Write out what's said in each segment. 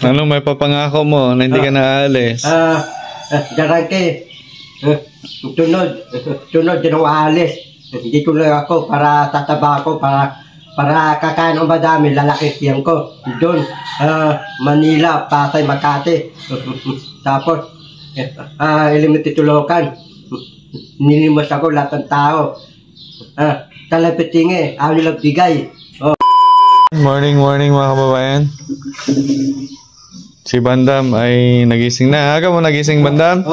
Anong may papangako mo na hindi ka naaalis? Darangke. Tunod din ako aalis. Hindi tuloy ako para tataba ako, para kakain ng madami, lalaki tiyang ko. Doon, Manila, Pasay, Makati. Tapos, Elementary Tulokan. Ninimas ako lahat ng tao. Talapitingi, ayaw nilang bigay. Morning mga kababayan. Si Bandam ay nagising na. Aga mo nagising, Bandam?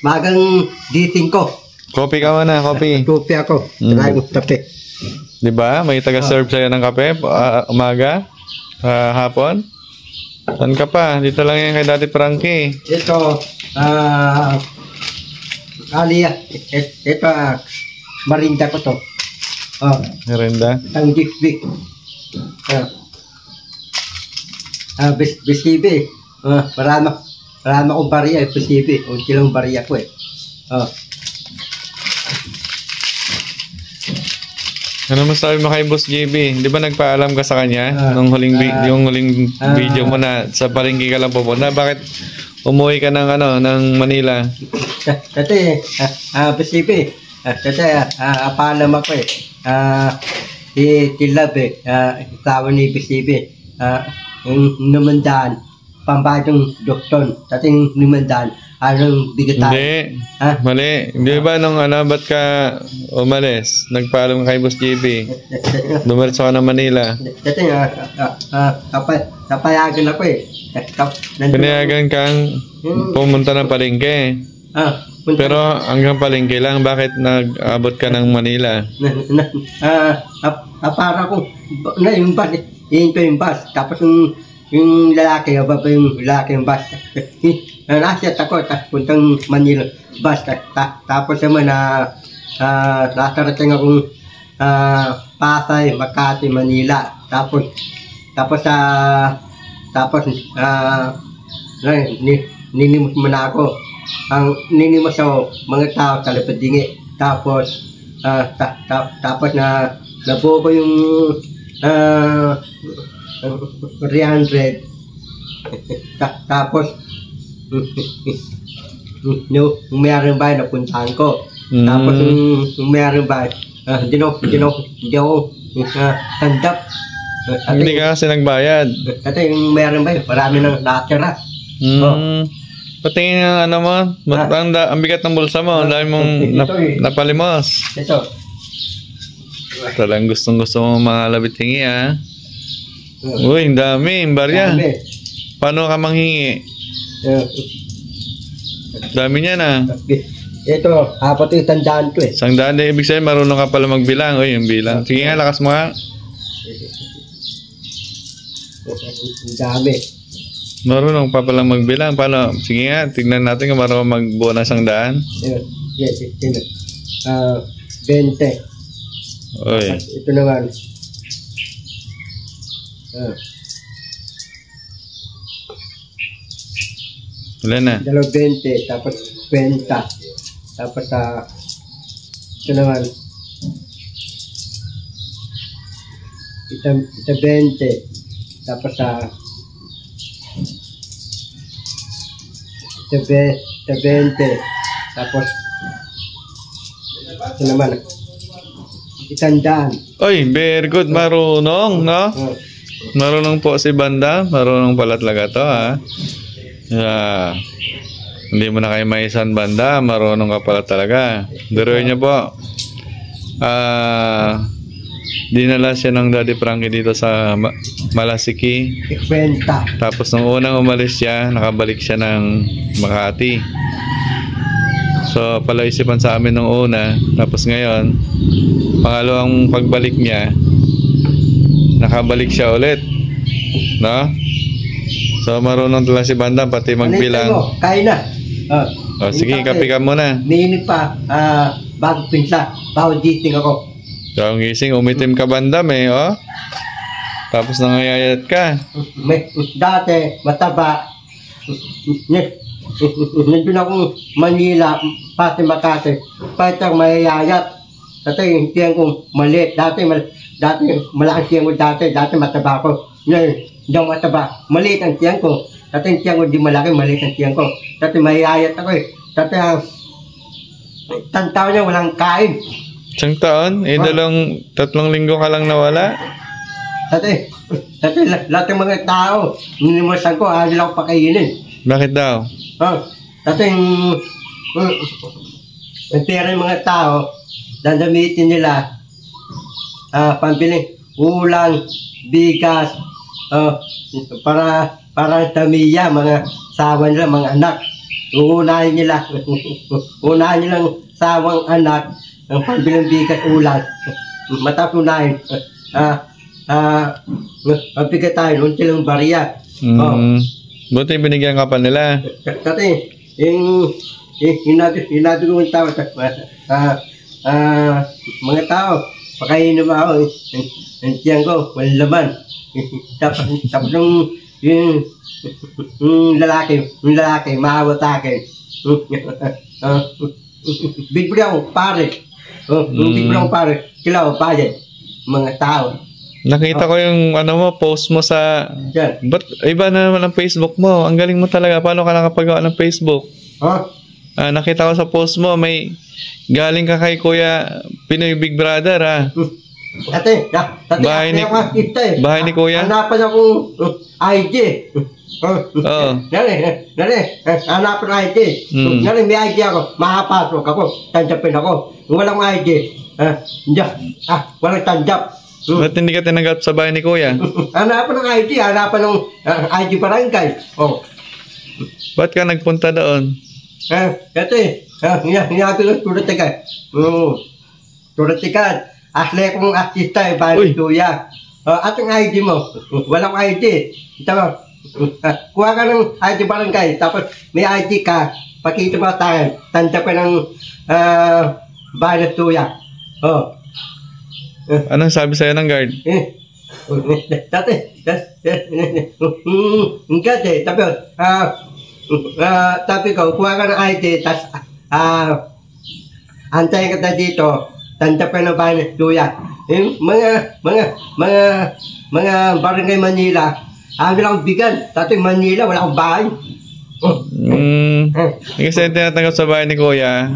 Magang gising ko. Kopi ka muna, kopi. Kopi ako. Talagang tape. Diba? May taga-serve sa'yo ng kape? Umaga? Hapon? Saan ka pa? Dito lang yan kay Daddy Frankie. Ito, ito, marinda ko to. Marinda? Ang gifbik. Bisibi. Marami akong bariya, bisibi. Unti lang bariya ko eh. Ano masabi mo kay Boss JB? Di ba nagpaalam ka sa kanya nung yung huling video mo na sa palengke ka lang pupunta? Bakit umuwi ka ng Manila? Dati, bisibi. Dati, paalam ako eh. Tilab eh. Tawa ni bisibi. Yung numandaan. Pambadong doktor. Dati yung numandaan. Anong bigatan? Hindi. Mali. Di ba ba't ka umalis? Nagpaalam kay Boss JB. Dumiretso ka ng Manila. Dati napayagan ako eh. Pinayagan kang pumunta ng palengke. Pero hanggang palengke lang. Bakit nag-abot ka ng Manila? Para ko, yung bus. Tapos yung lalaki, yung lalaki yung bus. Nasa ako, tapos puntang Manila bus. Tapos naman, nakarating akong Pasay, Makati, Manila. Tapos ninimos mo na ako. Ang ninimos ako, mga tao, talapadingi. Tapos nabuo ko yung 300. Tapos yung mayroong bahay napuntahan ko. Tapos yung mayroong bahay, hindi ako tandap. Hindi ka kasi nagbayad. Kasi yung mayroong bahay, marami nang nakatira. Patingin ang mo, ang bigat ng bulsa mo, ang dami mong napalimos. Ito. Talagang gustong mo mga labitingi Uy, ang dami, ang barya. Paano ka manghingi? Dami niya na. Ito, apat yung tandaan ko eh. Sangdaan din, ibig sabihin marunong ka pala magbilang. Uy, yung bilang. Sige nga, lakas mo nga. Ang dami. Marunong pa pala magbilang. Paano? Sige nga, tignan natin kung marunong magbuo ng sangdaan. Yes, 20. Uy. Ito naman. Wala na. 20, tapos 20. Tapos ito naman. Ito 20. Tapos ito 20. Tapos ito naman. Itandaan. Oy, very good. Marunong, no? Marunong po si Banda. Marunong pala talaga to, hindi mo na kayo maisan, Banda. Marunong ka pala talaga. Biruin niyo po. Dinala siya ng Daddy Frankie dito sa Malasiki. Tapos nung unang umalis siya, nakabalik siya ng Makati. So, palaisipan sa amin nung una. Tapos ngayon, pangalawang pagbalik niya, nakabalik siya ulit. No? So, marunong talaga si Bandam, pati magbilang. Kain na. Sige, kape ka muna. Minit pa, bago pinsa, bago gising ako. So, ang gising, umitim ka, Bandam Tapos nangayayat ka. Dati, mataba. Nandun akong Manila, pati Makati. Pati ang mayayayat. Dati yung tiyang kong maliit. Dati malaking tiyang ko dati. Dati mataba ko. Ngayon, hindi ako mataba. Maliit ang tiyan ko. Dati ang tiyan ko di malaki, maliit ang tiyan ko. Dati mahihayat ako eh. Dati taon niya walang kain. Isang taon? Eh, 3 linggo ka lang nawala? Dati lahat ng mga tao, ninimusan ko, ayaw nila ako pakainin. Bakit daw? Dati ang pera ng mga tao, dadamitin nila, pambiling ulang, bigas, para tamiya, mga sawa nila, mga anak. Uunahin nilang sawang anak, ang pambiling bigas, ulang. Matapos unahin, mabigat tayo, unti lang bariya. Buti binigyan ka pa nila. Dati, hinabi ko yung tao, mga tao, pakainin mo ako, ang tiyan ko, walang laman. Tapos yung lalaki, maawat akin. Bigyan akong pare. Bigyan akong pare, kilaw, payad, mga tao. Nakita ko yung post mo sa... Ba't iba na naman ang Facebook mo? Ang galing mo talaga. Paano ka nakapagawa ng Facebook? Nakita ko sa post mo, may galing ka kay Kuya Pinoy Big Brother, ha? Dati, bahay ni Kuya? Hanapan akong ID. Hanapan ng ID. May ID ako, makapasok ako, tanggapin ako. Kung walang ID, walang tanggap. Ba't hindi ka tinanggap sa bahay ni Kuya? Hanapan ng ID, hanapan ng ID barangay. Ba't ka nagpunta doon? Kasi, hinabi ko turatikan. Turatikan. Asli kong artista bahay ni Kuya. At ang ID mo, walang ID. Tama. Kuha ka ng ID barangay, tapos may ID ka, pakita mo tayo, tanda pa ng bahay ni Kuya. Anong sabi sa'yo ng guard? Sabi ko, kuha ka ng ID, tapos antayin ka na dito, tanda pa ng bahay ni Kuya. Mga barangay Manila, amin lang bigan. Dati Manila, wala akong bahay. Kasi tinatanggap sa bahay ni Kuya,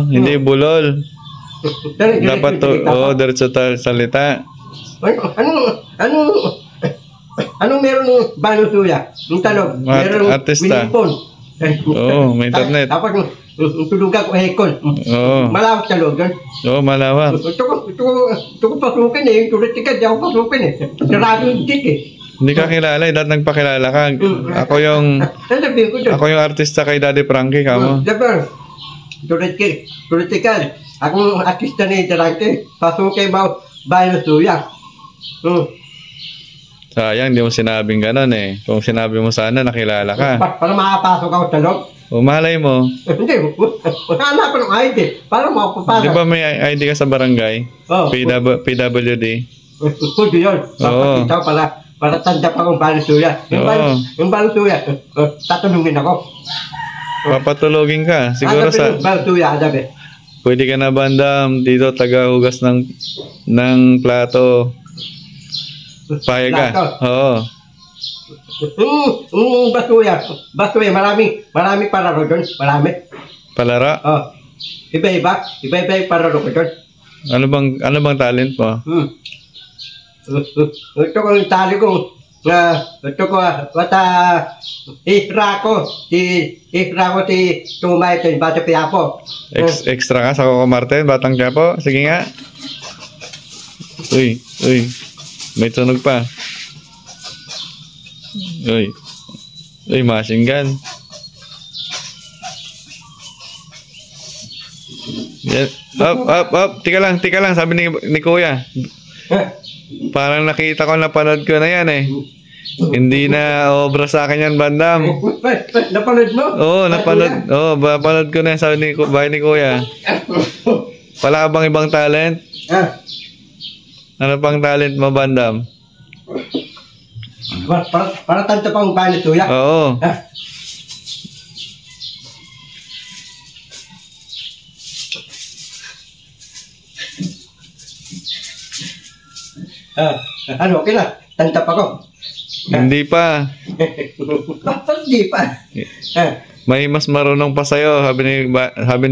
hindi bulol. Dapat diretso salita. Anong meron ng bahay ni Kuya? Yung tanong, meron artista. May internet. Dapat tulugan ko hekon. Malawak sa loob doon. Malawak. Ito ko pasukin eh. Yung tulad di ako pasukin eh. Sarado yung dik eh. Hindi ka kilala eh. Dahil nagpakilala ka. Ako yung artista kay Daddy Frankie, kamo. Tulad akong artista ni Darante. Pasukin mo bahay ng Kuya. Sayang, di mo sinabing gano'n eh. Kung sinabi mo sana, nakilala ka. Para makapasok ako sa loob. Malay mo. Hindi, hanapan ng ID. Para makapapasok. Di ba may ID ka sa barangay? PWD? Pwede yun. Papakita para tanda pa kong bahay ni Kuya. Yung bahay ni Kuya, tatanungin ako. Papatulogin ka. Siguro sa... Bahay ni Kuya, adabi. Pwede ka na bandam dito, taga-hugas ng plato. Payag ka? Basuya, marami palaro doon, marami. Palaro? Iba-iba yung palaro ko doon. Ano bang talent mo? Ito ko yung tali ko, ihra ko si Tumay ito, yung Bata Piapo. Extra ka sa Coco Martin, Batang Quiapo? Sige nga. Uy. May tunog pa. Uy, machine gun. Yes. Up. Tika lang, sabi ni Kuya. Parang nakita ko, napanood ko na yan eh. Hindi na obra sa akin yan, bandam. Napanood mo? Napanood ko na yan, sabi ni Kuya. Wala ka bang ibang talent? Ano pang talent mo, bandam? Para tanto pang bahay ni Kuya? Oo. Okay na. Tantap ako. Hindi pa. Bakit di pa? May mas marunong pa sa'yo. Sabi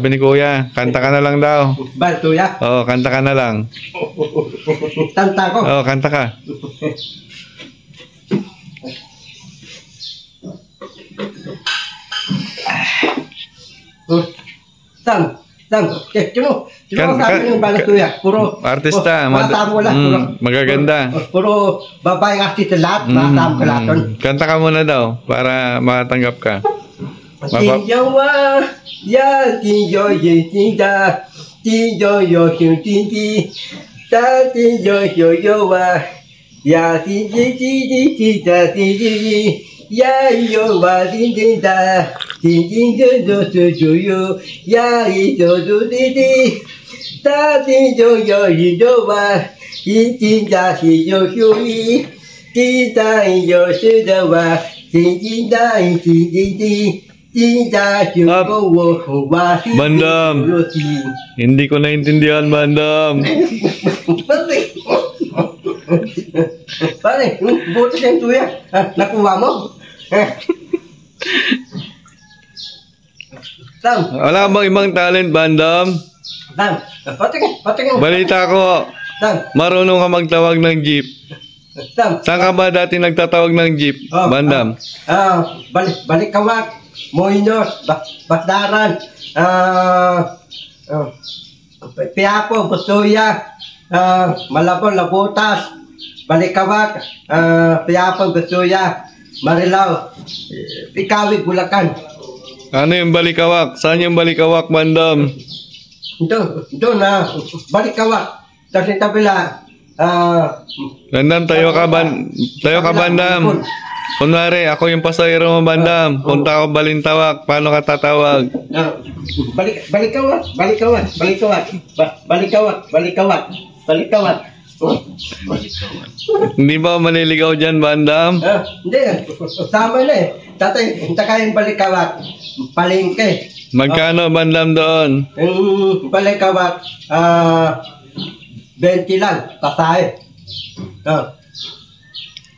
ni Kuya, kanta ka na lang daw. Ba, Kuya? Oo, kanta ka na lang. Tanta ko. Oo, kanta ka. Sam, sino sabi yung balang Kuya? Puro artista. masama ko lang. Magaganda. Puro babaeng artista lahat. Masama ko lahat. Kanta ka muna daw para matanggap ka. Tinjawa, ya tinjo ye tinda, tinjo yo hyun tindi, ta tinjo yo yo wa, ya tindi tindi tinda tindi, ya yo wa tindi da, tindi jo jo jo yo, ya i jo jo tindi, ta tinjo yo yo wa, i tinda hi yo hyo i, tinda yo shi da wa, tindi da tindi. Bandam, hindi ko naintindihan, Bandam. Pare, buti siyang tuya. Nakuha mo? Sam. Wala bang ibang talent, Bandam? Sam, patingin. Balita ko, Sam. marunong ka magtawag ng jeep. Sam. Saan ka ba dati nagtatawag ng jeep, Bandam? Balik kawak. Moinos, Basdaran, Piapo, Busuya, Malabon, Labutas, Balikawak, Piapo, Busuya, Marilao, Ikawi, Bulacan. Ano yung Balikawak? Saan yung Balikawak, Bandam? Doon, Balikawak. Tapos yung tabila, Bandam, tayo ka, Bandam. Kunwari, ako yung pasahero mo, Bandam. Punta ako Balintawak. Paano ka tatawag? Balikawak. Hindi ba maliligaw dyan, Bandam? Hindi. Sama na eh. Tatay, yung Balikawak. Palengke. Magkano, Bandam, doon? Yung Balikawak, 20 lang. Pasahe.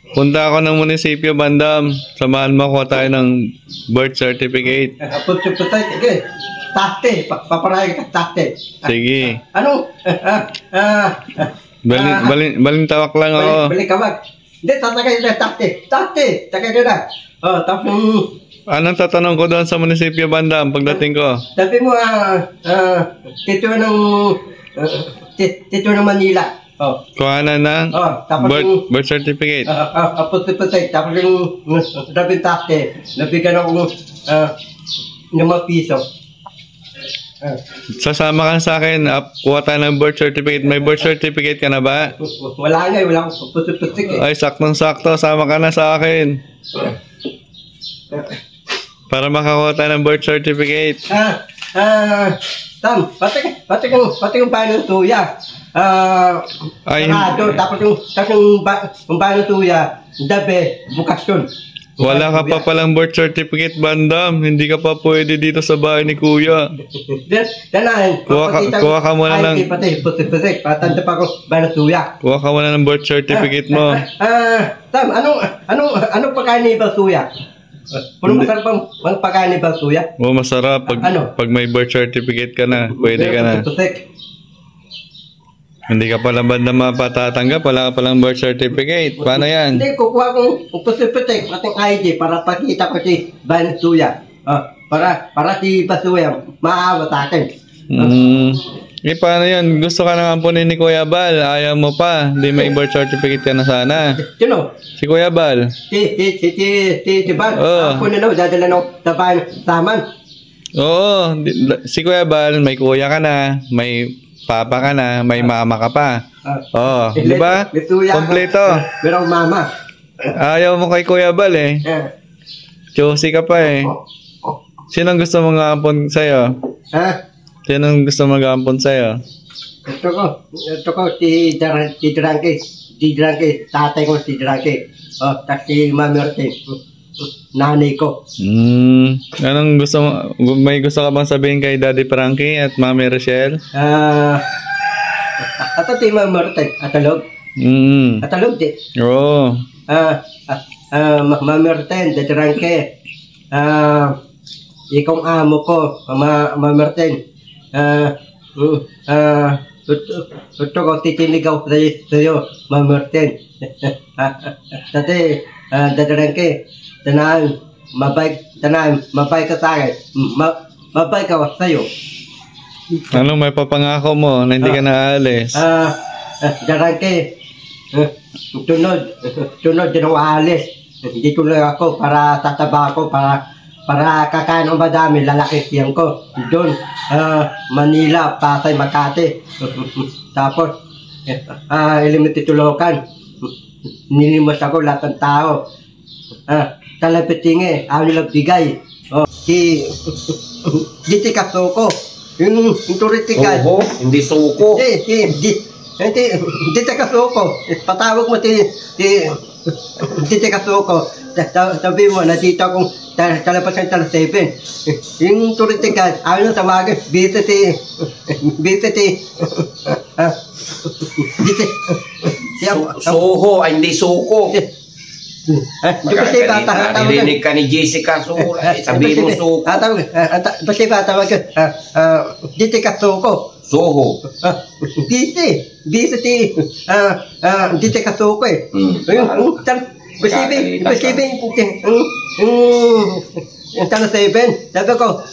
Punta ako ng munisipyo, Bandam. Samahan mo ko tayo ng birth certificate. Sige. Tate. Paparayan ka tate. Sige. Ano? Balintawak lang ako. Balikawak. Hindi, tatagay na tate. Tate. Tagay ka na. Tapos Anong tatanong ko doon sa munisipyo, Bandam, pagdating ko? sabi mo, tito ng Manila. Kuhanan ng tapos birth certificate. puti-puti. Tapos yung rabing tate, nabigyan ako ng mga piso. Sasama ka sa akin, kuha tayo ng birth certificate. May birth certificate ka na ba? Wala nga, wala akong puti-puti. Ay, saktong-sakto, sama ka na sa akin. Para makakuha tayo ng birth certificate. Tam, pati yung paano tuya. Tapos yung paano tuya, dabe, bukasyon. Wala ka pa palang birth certificate, Bandam. Hindi ka pa pwede dito sa bahay ni Kuya. Kuha ka muna ng... Puti-puti, patanda pa ako, paano tuya. Kuha ka muna ng birth certificate mo. Tam, anong pagkain ni Basuya? Pero masarap ang pagkain ni Basuya? Oo, masarap. Pag may birth certificate ka na, pwede ka na. Hindi ka pala ba na mapatatanggap? Wala ka palang birth certificate. Paano yan? Hindi, kukuha kong puti-puti, pating ID, para pakita ko si Basuya. Para si Basuya, maawa sa akin. Paano yan? Gusto ka nang ampunin ni Kuya Bal. Ayaw mo pa. Hindi may birth certificate ka na sana. Sino? Si Kuya Bal. Si Bal. Ako na dadala ng taman. Oo. Si Kuya Bal, may kuya ka na. May papa ka na. May mama ka pa. Di ba? Kompleto. Pero mama. Ayaw mo kay Kuya Bal eh. Choosy ka pa eh. Sinong gusto mong ampon sa'yo? Sinong gusto mag-aampon sa'yo? Ito ko, si Drangke, tatay ko si Drangke. Tapos si Mami Orte, nanay ko. Anong gusto mo, may gusto ka bang sabihin kay Daddy Frankie at Mami Rochelle? Ato si Mami Orte, atulog. Katalog di. Oo. Mamerten, dadarangke. Ikong amo ko, mamerten. Ito ko titiligaw sa'yo, mamerten. Dati, dadarangke. Tanan, mabay ka sa akin. Mabay ka sa'yo. Ano may papangako mo na hindi ka naalis? Darangke. Tunod din ako alis. Dito lang ako para tataba ako, para kakain ng madami, lalaki siyang ko. Doon, Manila, Pasay, Makati. Tapos, Elemento Tulokan. Nilimos ako lahat ng tao. Talapitingi, ayaw nilang bigay. Di tikasuko. Yung turitikan. Oo, hindi suko. Hindi tikasuko. Patawag mo di tikasuko. Sabi mo, nandito akong talapas ng talas 7. Yung turitikan, ayaw nang tawagin. Soho, ay hindi suko. Narinig ka ni Jessica Soho. Sabi mo suko. Basta ba tawag ka? Dito ka suko. Soho. Dito ka suko eh. Basta yung talas 7. Sabi ko.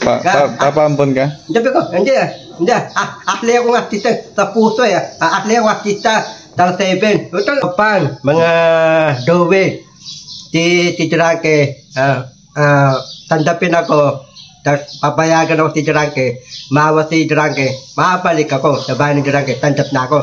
Papampon ka? Sabi ko, hindi. Akli akong artista sa puso eh. Akli akong artista talas 7. Ito pang mga dowe. Titirangke, tandapin ako, papayagan ako si Tirangke, maawa si Tirangke, mabalik ako sa bahay ni Tirangke, tandap na ako.